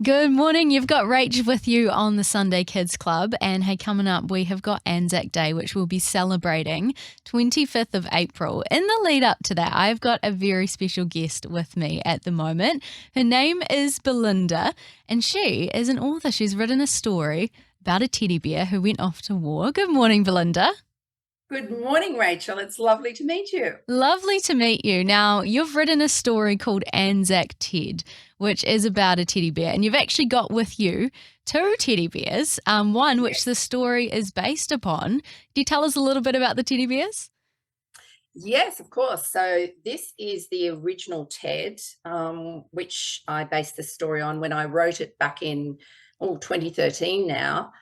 Good morning. You've got Rach with you on the Sunday Kids Club. And hey, coming up, we have got Anzac Day, which we'll be celebrating 25th of April. In the lead up to that, I've got a very special guest with me at the moment. Her name is Belinda, and she is an author. She's written a story about a teddy bear who went off to war. Good morning, Belinda. Good morning, Rachel. It's lovely to meet you. Lovely to meet you. Now, you've written a story called Anzac Ted, which is about a teddy bear, and you've actually got with you two teddy bears, one which Yes. the story is based upon. Can you tell us a little bit about the teddy bears? Yes, of course. So this is the original Ted, which I based the story on when I wrote it back in 2013 now.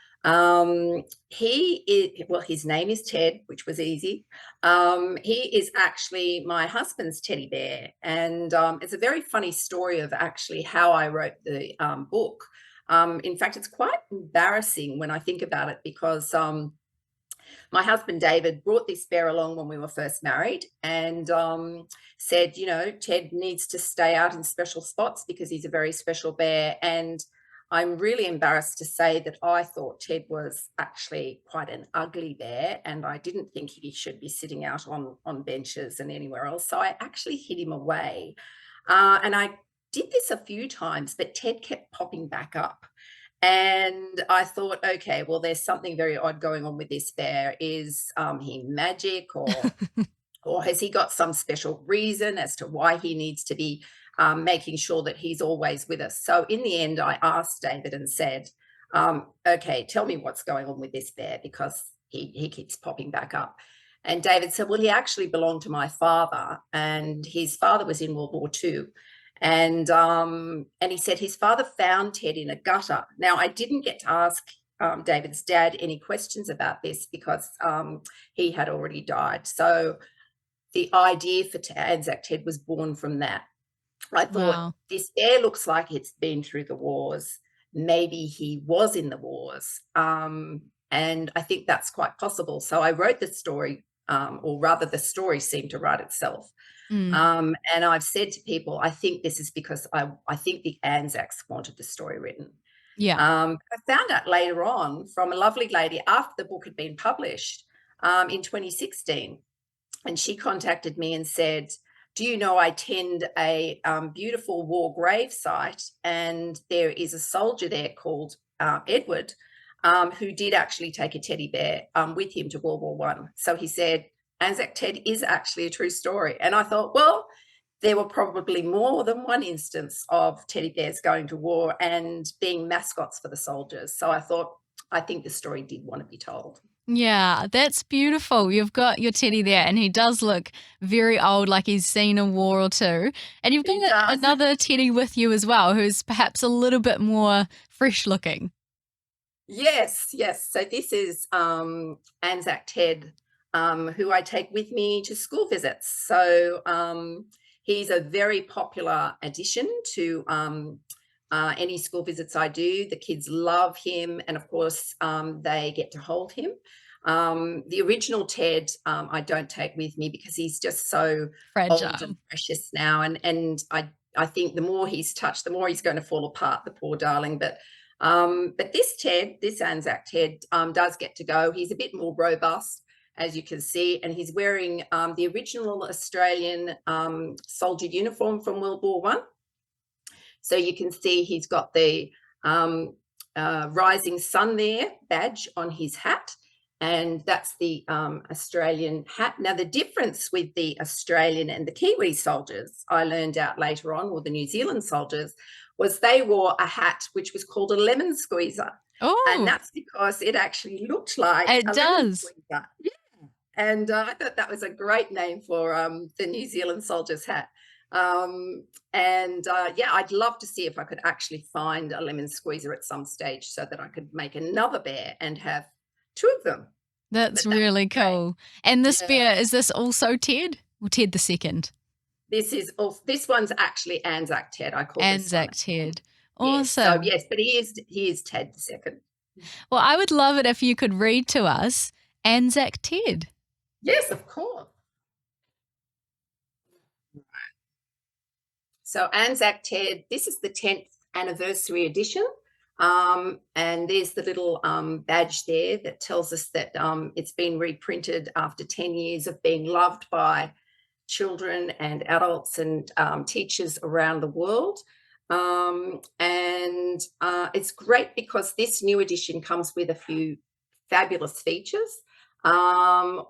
His name is Ted, which was easy. He is actually my husband's teddy bear. And it's a very funny story of actually how I wrote the book. In fact, it's quite embarrassing when I think about it because my husband David brought this bear along when we were first married and said, Ted needs to stay out in special spots because he's a very special bear. And I'm really embarrassed to say that I thought Ted was actually quite an ugly bear, and I didn't think he should be sitting out on benches and anywhere else. So I actually hid him away. And I did this a few times, but Ted kept popping back up. And I thought, okay, well, there's something very odd going on with this bear. Is he magic, or has he got some special reason as to why he needs to be making sure that he's always with us? So in the end, I asked David and said, okay, tell me what's going on with this bear because he keeps popping back up. And David said, well, he actually belonged to my father, and his father was in World War II. And he said his father found Ted in a gutter. Now, I didn't get to ask David's dad any questions about this because he had already died. So the idea for Anzac Ted was born from that. I thought, Wow. this bear looks like it's been through the wars. Maybe he was in the wars. And I think that's quite possible. So I wrote the story, or rather, the story seemed to write itself. Mm. And I've said to people, I think this is because I think the Anzacs wanted the story written. Yeah. I found out later on from a lovely lady after the book had been published in 2016. And she contacted me and said, do you know I tend a beautiful war grave site, and there is a soldier there called Edward, who did actually take a teddy bear with him to World War One. So he said, Anzac Ted is actually a true story. And I thought, well, there were probably more than one instance of teddy bears going to war and being mascots for the soldiers. So I thought, I think the story did want to be told. Yeah, that's beautiful. You've got your teddy there, and he does look very old, like he's seen a war or two. And you've He got does. another teddy with you as well, who's perhaps a little bit more fresh looking. Yes, yes. So this is Anzac Ted, who I take with me to school visits. So he's a very popular addition to any school visits I do. The kids love him, and of course, they get to hold him. The original Ted, I don't take with me because he's just so old and Fragile. precious now, and I think the more he's touched, the more he's going to fall apart, the poor darling. But this Ted, this Anzac Ted, does get to go. He's a bit more robust, as you can see, and he's wearing the original Australian soldier uniform from World War One. So you can see he's got the rising sun there badge on his hat, and that's the Australian hat. Now, the difference with the Australian and the Kiwi soldiers, I learned out later on, or the New Zealand soldiers, was they wore a hat which was called a lemon squeezer. And Oh, that's because it actually looked like it a lemon does. squeezer. Yeah. And I thought that was a great name for the New Zealand soldier's hat. Yeah, I'd love to see if I could actually find a lemon squeezer at some stage so that I could make another bear and have two of them. That's But that would really be great. cool. And this Yeah. bear, is this also Ted? Or Ted the second? This one's actually Anzac Ted. I call this one. Anzac Ted. Yes. So Awesome. yes, but he is Ted the second. Well, I would love it if you could read to us Anzac Ted. Yes, of course. So Anzac Ted, this is the 10th anniversary edition. And there's the little badge there that tells us that it's been reprinted after 10 years of being loved by children and adults and teachers around the world. And it's great because this new edition comes with a few fabulous features,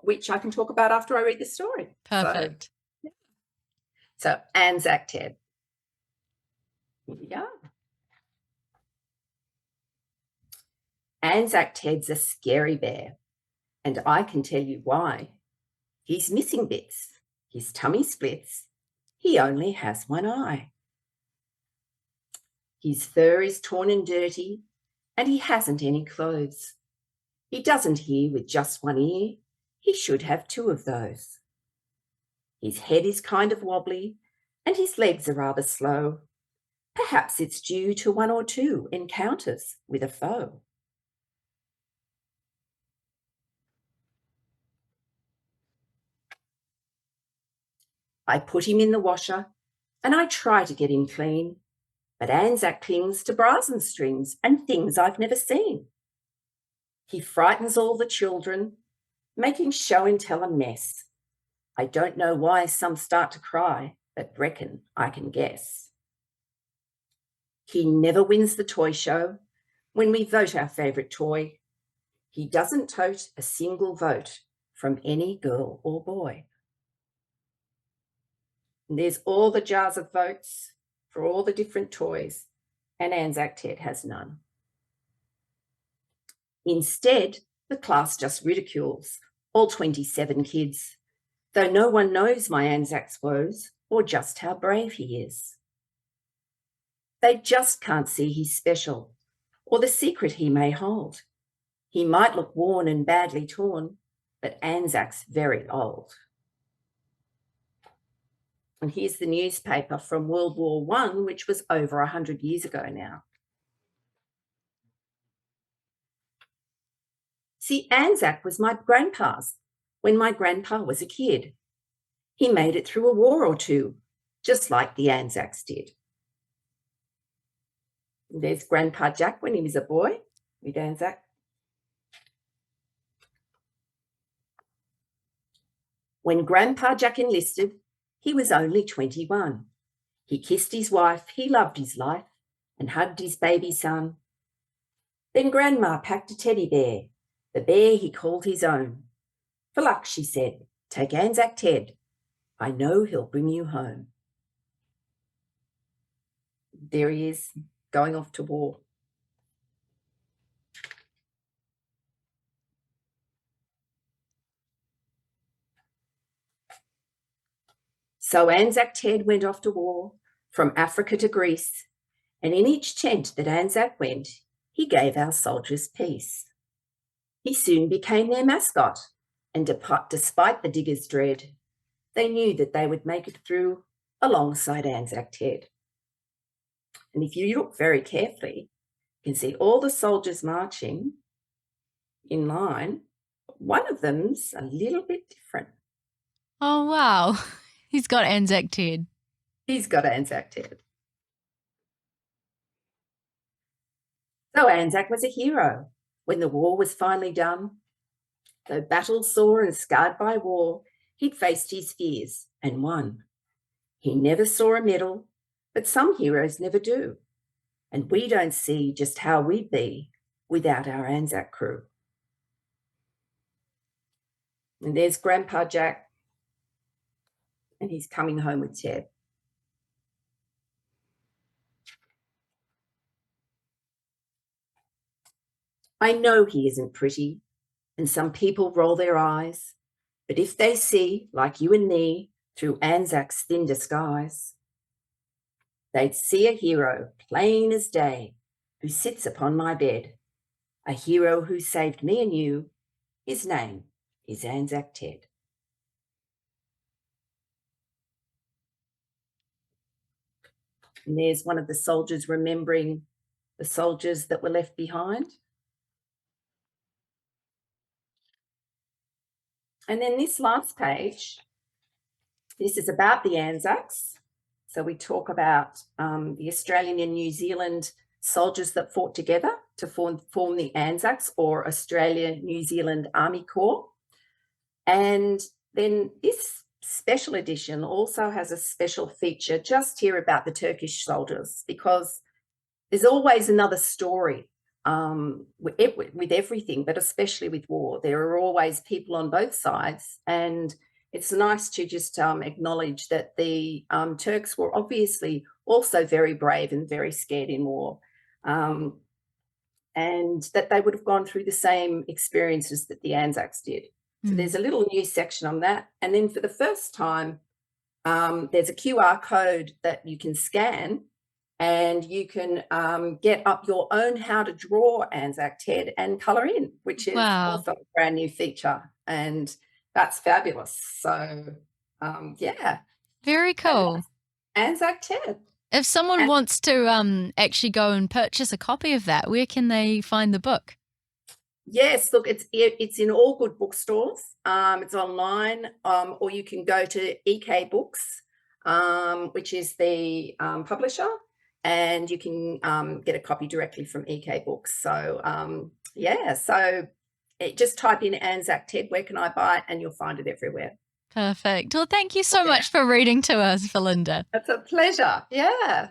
which I can talk about after I read the story. Perfect. So Anzac Ted. Here we go. Anzac Ted's a scary bear, and I can tell you why. He's missing bits, his tummy splits, he only has one eye. His fur is torn and dirty, and he hasn't any clothes. He doesn't hear with just one ear, he should have two of those. His head is kind of wobbly, and his legs are rather slow. Perhaps it's due to one or two encounters with a foe. I put him in the washer, and I try to get him clean, but Anzac clings to brass and strings and things I've never seen. He frightens all the children, making show and tell a mess. I don't know why some start to cry, but reckon I can guess. He never wins the toy show when we vote our favourite toy. He doesn't tote a single vote from any girl or boy. And there's all the jars of votes for all the different toys, and Anzac Ted has none. Instead, the class just ridicules all 27 kids, though no one knows my Anzac's woes or just how brave he is. They just can't see he's special or the secret he may hold. He might look worn and badly torn, but Anzac's very old. And here's the newspaper from World War I, which was over 100 years ago now. See, Anzac was my grandpa's when my grandpa was a kid. He made it through a war or two, just like the Anzacs did. And there's Grandpa Jack when he was a boy with Anzac. When Grandpa Jack enlisted, he was only 21. He kissed his wife, he loved his life, and hugged his baby son. Then Grandma packed a teddy bear, the bear he called his own. For luck, she said, take Anzac Ted. I know he'll bring you home. There he is, going off to war. So Anzac Ted went off to war, from Africa to Greece, and in each tent that Anzac went, he gave our soldiers peace. He soon became their mascot, and despite the diggers' dread, they knew that they would make it through alongside Anzac Ted. And if you look very carefully, you can see all the soldiers marching in line. One of them's a little bit different. Oh, wow. He's got Anzac Ted. He's got Anzac Ted. So Anzac was a hero when the war was finally done. Though battle sore and scarred by war, he'd faced his fears and won. He never saw a medal, but some heroes never do. And we don't see just how we'd be without our Anzac crew. And there's Grandpa Jack, and he's coming home with Ted. I know he isn't pretty, and some people roll their eyes, but if they see, like you and me, through Anzac's thin disguise, they'd see a hero, plain as day, who sits upon my bed, a hero who saved me and you. His name is Anzac Ted. And there's one of the soldiers remembering the soldiers that were left behind. And then this last page, this is about the Anzacs. So we talk about the Australian and New Zealand soldiers that fought together to form the Anzacs, or Australia-New Zealand Army Corps. And then this special edition also has a special feature just here about the Turkish soldiers, because there's always another story with everything, but especially with war. There are always people on both sides, and it's nice to just acknowledge that the Turks were obviously also very brave and very scared in war, and that they would have gone through the same experiences that the Anzacs did. So Mm. there's a little news section on that. And then for the first time, there's a QR code that you can scan, and you can get up your own how to draw Anzac Ted and colour in, which is Wow. also a brand new feature. And that's fabulous. So, yeah, Very and cool. that's Anzac Ted. If someone And wants to actually go and purchase a copy of that, where can they find the book? yes, look, it's in all good bookstores. It's online, or you can go to EK Books, which is the publisher, and you can get a copy directly from EK Books. So yeah, so just type in Anzac Ted, where can I buy it, and you'll find it everywhere. Perfect. Well, thank you so Yeah, much for reading to us, Belinda. it's a pleasure. Yeah.